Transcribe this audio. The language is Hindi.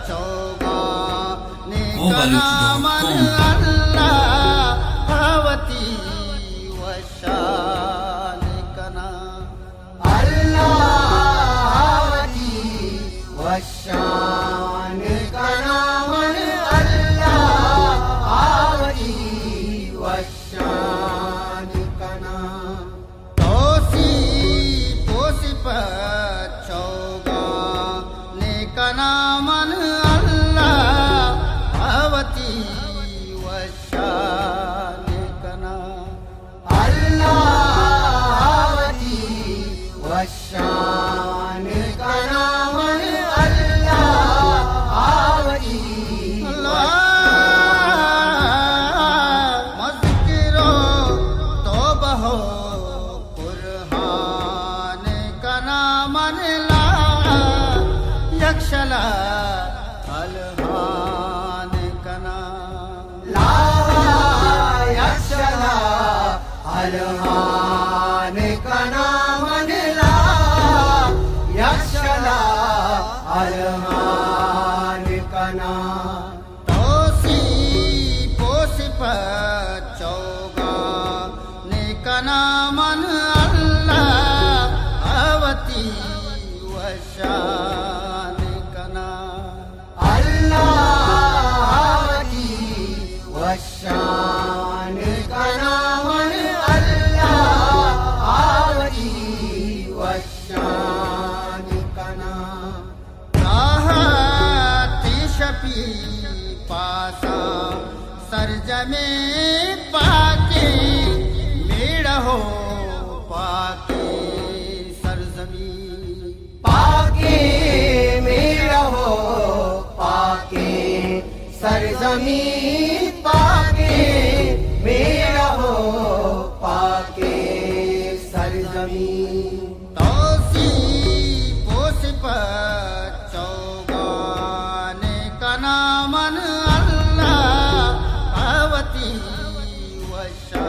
चौगाने कना मन अल्लाह भवती वशान कना अल्लाहवती वशान कना मन अल्लाहवती वशान कना तोसी पोसी चौगाने कना मन अल्लाह भवती वशान कना अल्लाहवती वशान कना मन अल्लाहवती मज़किरो तौबा हो कुरहान कना मन ला यक्षला अलहान कना ला यक्षला अलहान कना मन ला यक्षला अलहान कना तोसी पोसी चौगाने कना मन अल्लाह अवती वशान कना अल्लाहवती वशान कना मन अल्लाहवती वशान कना राहती शपी पासा सरजमे पाके मेड़ हो पाके सरजमी पाके मेरा हो पाके सरजमी पाके मेरा हो पाके सरजमी तोसी पोसी चौगाने कना मन अल्लाह भवती वशा